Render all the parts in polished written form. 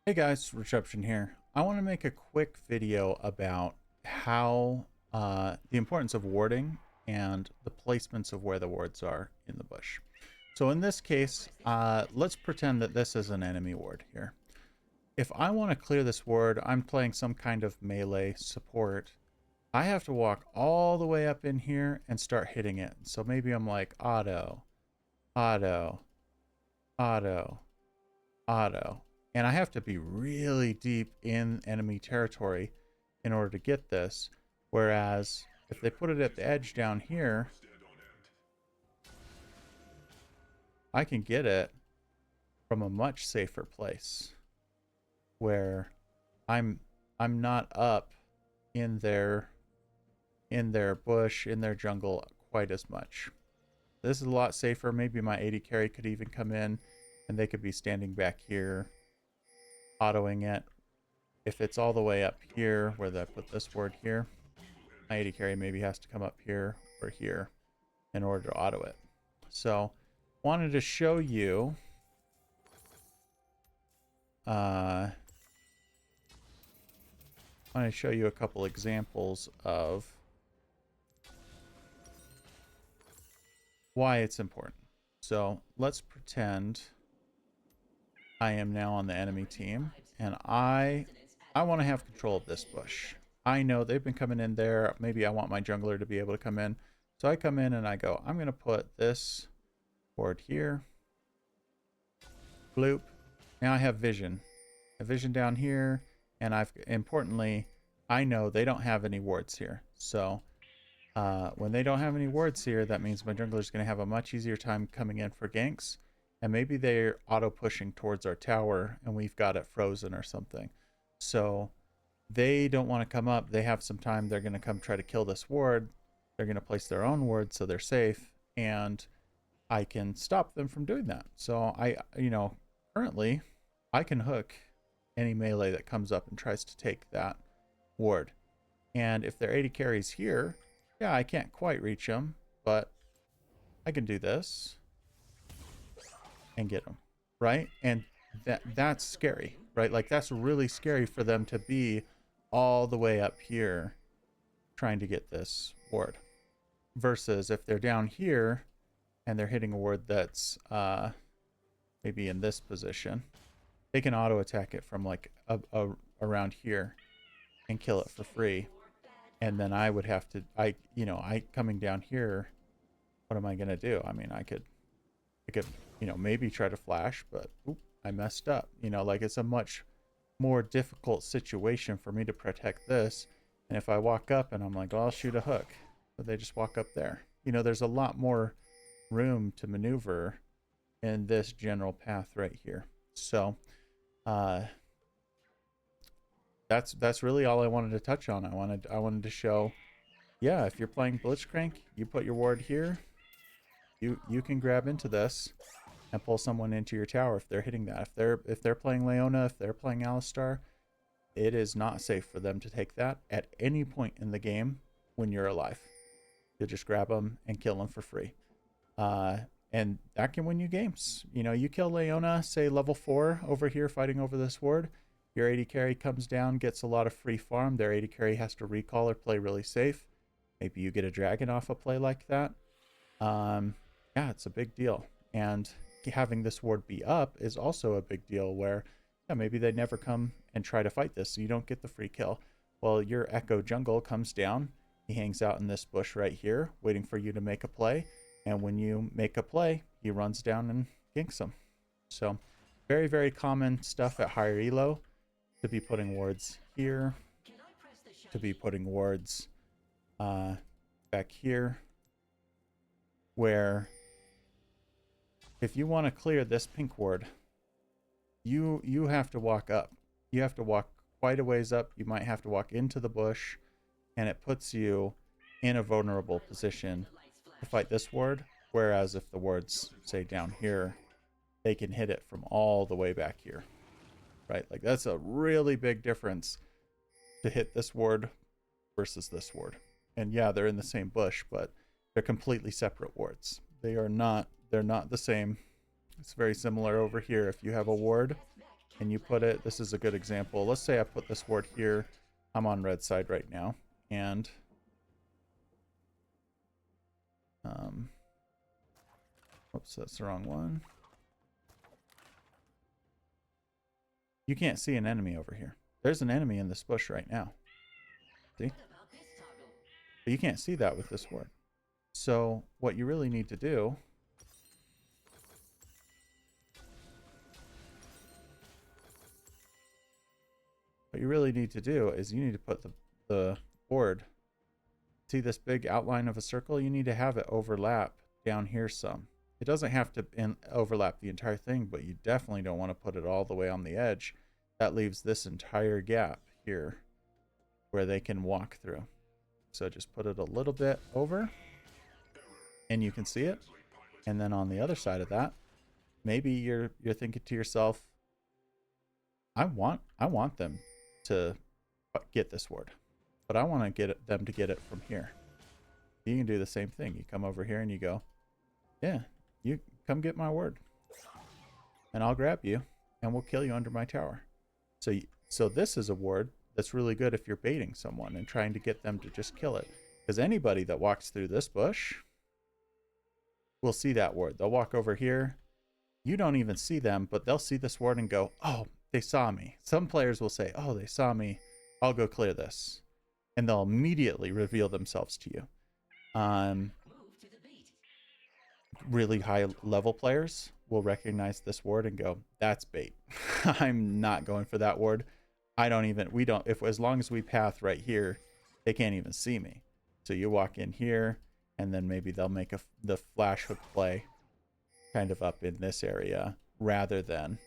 Hey guys, Reception here. I want to make a quick video about how the importance of warding and the placements of where the wards are in the bush. So in this case, let's pretend that this is an enemy ward here. If I want to clear this ward, I'm playing some kind of melee support. I have to walk all the way up in here and start hitting it. So maybe I'm like auto, auto, auto, auto. And I have to be really deep in enemy territory in order to get this. Whereas if they put it at the edge down here, I can get it from a much safer place where I'm I'm not up in their bush, in their jungle quite as much. This is a lot safer. Maybe my AD carry could even come in and they could be standing back here autoing it. If it's all the way up here where I put this word here, my AD carry maybe has to come up here or here in order to auto it. So wanted to show you a couple examples of why it's important. So let's pretend I am now on the enemy team and I want to have control of this bush. I know they've been coming in there. Maybe I want my jungler to be able to come in. So I come in and I go, I'm going to put this ward here. Bloop. Now I have vision. A vision down here. And importantly, I know they don't have any wards here. So when they don't have any wards here, that means my jungler is going to have a much easier time coming in for ganks. And maybe they're auto pushing towards our tower and we've got it frozen or something. So they don't want to come up. They have some time. They're going to come try to kill this ward. They're going to place their own ward so they're safe. And I can stop them from doing that. So currently I can hook any melee that comes up and tries to take that ward. And if their AD carries here, yeah, I can't quite reach them, but I can do this and get them, right? And that's scary, right? Like that's really scary for them to be all the way up here trying to get this ward. Versus if they're down here and they're hitting a ward that's maybe in this position, they can auto attack it from like around here and kill it for free. And then I would have to, I coming down here, what am I gonna do? I mean, I could, maybe try to flash, but I messed up. Like it's a much more difficult situation for me to protect this. And if I walk up and I'm like, well, I'll shoot a hook, but they just walk up there. There's a lot more room to maneuver in this general path right here. So that's really all I wanted to touch on. I wanted to show, yeah, if you're playing Blitzcrank, you put your ward here, you can grab into this and pull someone into your tower if they're hitting that. If they're playing Leona, if they're playing Alistar, it is not safe for them to take that at any point in the game when you're alive. You'll just grab them and kill them for free. And that can win you games. You kill Leona, say level 4 over here fighting over this ward. Your AD carry comes down, gets a lot of free farm. Their AD carry has to recall or play really safe. Maybe you get a dragon off a play like that. Yeah, it's a big deal. And having this ward be up is also a big deal where, yeah, maybe they never come and try to fight this, so you don't get the free kill. Well, your Echo Jungle comes down. He hangs out in this bush right here, waiting for you to make a play. And when you make a play, he runs down and ganks them. So very, very common stuff at higher elo to be putting wards here, to be putting wards back here, where if you want to clear this pink ward, you have to walk up. You have to walk quite a ways up. You might have to walk into the bush, and it puts you in a vulnerable position to fight this ward. Whereas if the ward's, say, down here, they can hit it from all the way back here, right? Like that's a really big difference to hit this ward versus this ward. And yeah, they're in the same bush, but they're completely separate wards. They're not the same. It's very similar over here. If you have a ward and you put it, this is a good example. Let's say I put this ward here. I'm on red side right now, and oops, that's the wrong one. You can't see an enemy over here. There's an enemy in this bush right now. See? But you can't see that with this ward. So what you really need to do is you need to put the board, see this big outline of a circle? You need to have it overlap down here some. It doesn't have to overlap the entire thing, but you definitely don't want to put it all the way on the edge. That leaves this entire gap here where they can walk through. So just put it a little bit over and you can see it. And then on the other side of that, maybe you're thinking to yourself, I want them to get this ward, but I want to get them to get it from here. You can do the same thing. You come over here and you go, yeah, you come get my ward and I'll grab you and we'll kill you under my tower. So this is a ward that's really good if you're baiting someone and trying to get them to just kill it, because anybody that walks through this bush will see that ward. They'll walk over here. You don't even see them, but they'll see this ward and go, oh, they saw me. Some players will say, oh, they saw me. I'll go clear this. And they'll immediately reveal themselves to you. Really high level players will recognize this ward and go, that's bait. I'm not going for that ward. As long as we path right here, they can't even see me. So you walk in here and then maybe they'll make the flash hook play kind of up in this area rather than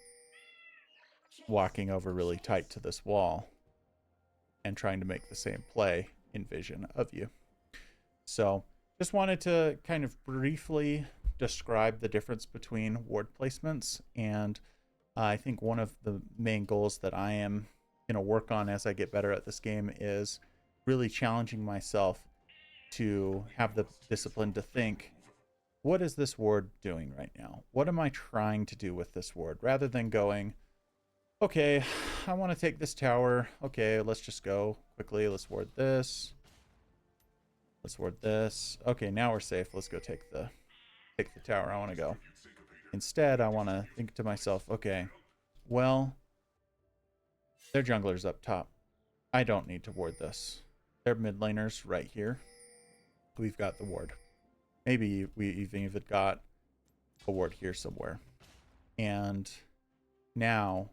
walking over really tight to this wall and trying to make the same play in vision of you. So just wanted to kind of briefly describe the difference between ward placements, and I think one of the main goals that I am going to work on as I get better at this game is really challenging myself to have the discipline to think, what is this ward doing right now? What am I trying to do with this ward? Rather than going, okay, I want to take this tower. Okay, let's just go quickly. Let's ward this. Let's ward this. Okay, now we're safe. Let's go take the tower. I want to go. Instead, I want to think to myself, okay, well, their jungler's up top. I don't need to ward this. Their mid laners right here. We've got the ward. Maybe we even got a ward here somewhere. And now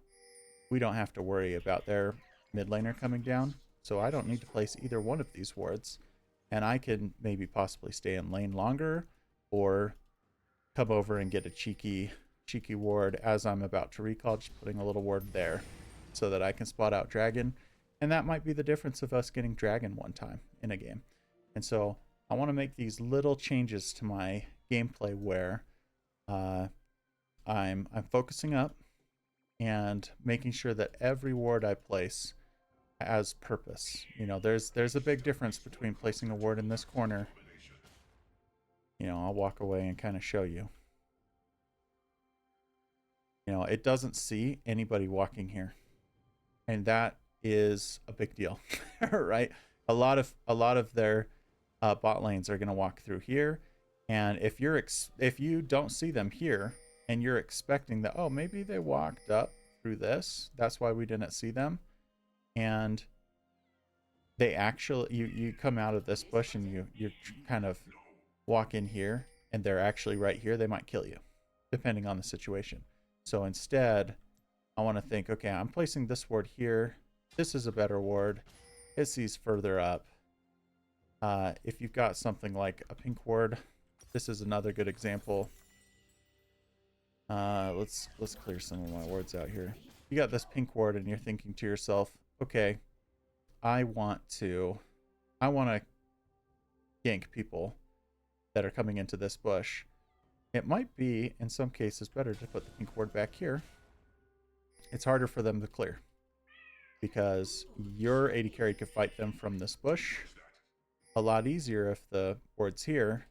we don't have to worry about their mid laner coming down. So I don't need to place either one of these wards. And I can maybe possibly stay in lane longer or come over and get a cheeky ward as I'm about to recall, just putting a little ward there so that I can spot out dragon. And that might be the difference of us getting dragon one time in a game. And so I want to make these little changes to my gameplay where I'm focusing up and making sure that every ward I place has purpose. You know, there's a big difference between placing a ward in this corner. You know, I'll walk away and kind of show you. You know, it doesn't see anybody walking here. And that is a big deal, right? A lot of their bot lanes are going to walk through here. And if you don't see them here and you're expecting that, oh, maybe they walked up through this, that's why we didn't see them. And they actually, you come out of this bush and you kind of walk in here and they're actually right here, they might kill you depending on the situation. So instead, I want to think, okay, I'm placing this ward here. This is a better ward. It sees further up. If you've got something like a pink ward, this is another good example. Let's clear some of my wards out here. You got this pink ward and you're thinking to yourself, okay, I want to gank people that are coming into this bush. It might be, in some cases, better to put the pink ward back here. It's harder for them to clear because your AD carry could fight them from this bush a lot easier if the ward's here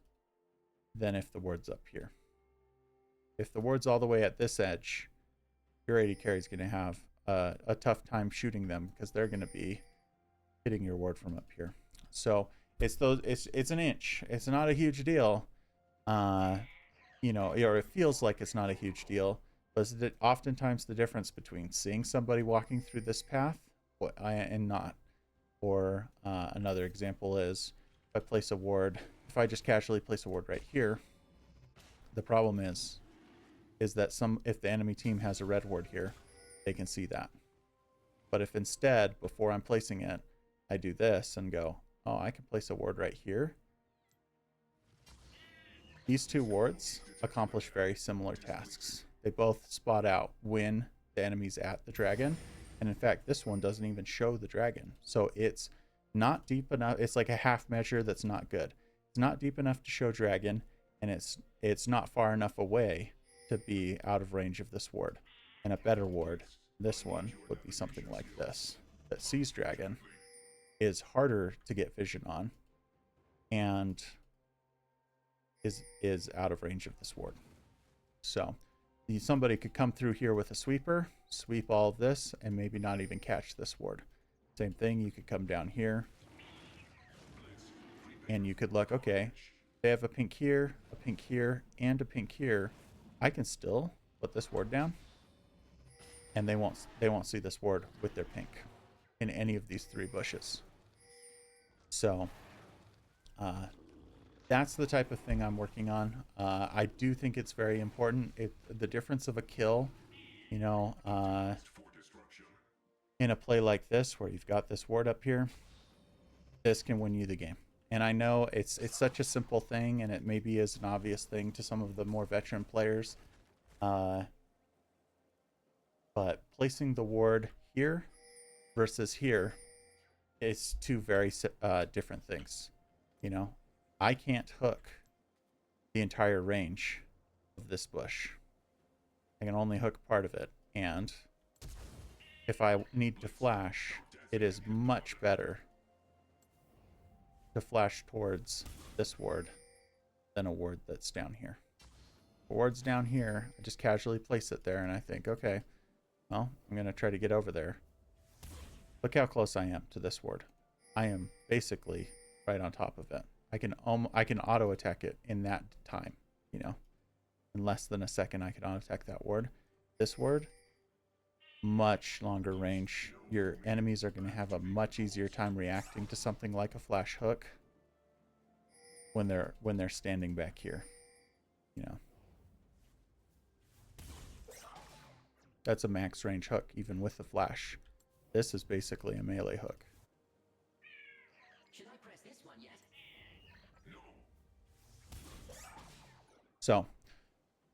than if the ward's up here. If the ward's all the way at this edge, your AD carry is going to have a tough time shooting them because they're going to be hitting your ward from up here. So it's an inch. It's not a huge deal. You know, or it feels like it's not a huge deal, but it's oftentimes the difference between seeing somebody walking through this path and not. Or another example is if I place a ward, if I just casually place a ward right here, the problem is that if the enemy team has a red ward here, they can see that. But if instead, before I'm placing it, I do this and go, oh, I can place a ward right here. These two wards accomplish very similar tasks. They both spot out when the enemy's at the dragon. And in fact, this one doesn't even show the dragon. So it's not deep enough. It's like a half measure that's not good. It's not deep enough to show dragon, and it's not far enough away to be out of range of this ward. And a better ward, this one, would be something like this, that sees dragon, is harder to get vision on, and is out of range of this ward. So somebody could come through here with a sweeper, sweep all of this, and maybe not even catch this ward. Same thing, you could come down here, and you could look, okay, they have a pink here, and a pink here. I can still put this ward down, and they won't see this ward with their pink in any of these three bushes. So that's the type of thing I'm working on. I do think it's very important. The difference of a kill, you know, in a play like this where you've got this ward up here, this can win you the game. And I know it's such a simple thing, and it maybe is an obvious thing to some of the more veteran players. But placing the ward here versus here is two very different things. You know, I can't hook the entire range of this bush. I can only hook part of it. And if I need to flash, it is much better to flash towards this ward than a ward that's down here. The ward's down here, I just casually place it there, and I think, okay, well, I'm going to try to get over there. Look how close I am to this ward. I am basically right on top of it. I can auto attack it in that time, you know. In less than a second, I can auto attack that ward. This ward, much longer range. Your enemies are going to have a much easier time reacting to something like a flash hook when they're standing back here, you know. That's a max range hook, even with the flash. This is basically a melee hook. Should I press this one yet? So,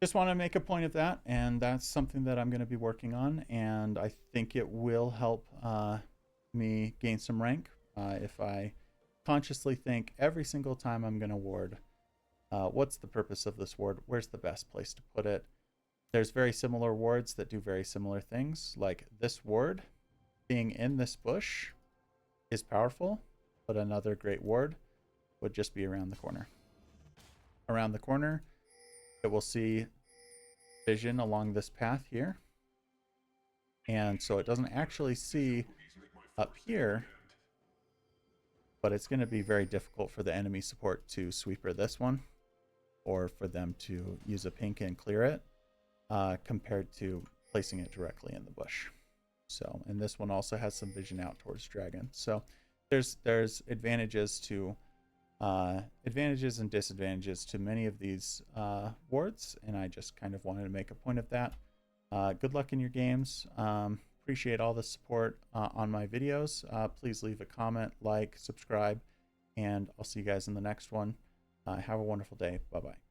just want to make a point of that, and that's something that I'm going to be working on, and I think it will help me gain some rank if I consciously think every single time I'm going to ward, what's the purpose of this ward? Where's the best place to put it? There's very similar wards that do very similar things, like this ward being in this bush is powerful, but another great ward would just be around the corner. Around the corner, it will see vision along this path here. And so it doesn't actually see up here, but it's going to be very difficult for the enemy support to sweeper this one, or for them to use a pink and clear it, compared to placing it directly in the bush. So, and this one also has some vision out towards dragon. So there's advantages and disadvantages to many of these wards, and I just kind of wanted to make a point of that. Good luck in your games. Appreciate all the support on my videos. Please leave a comment, like, subscribe, and I'll see you guys in the next one. Have a wonderful day. Bye-bye.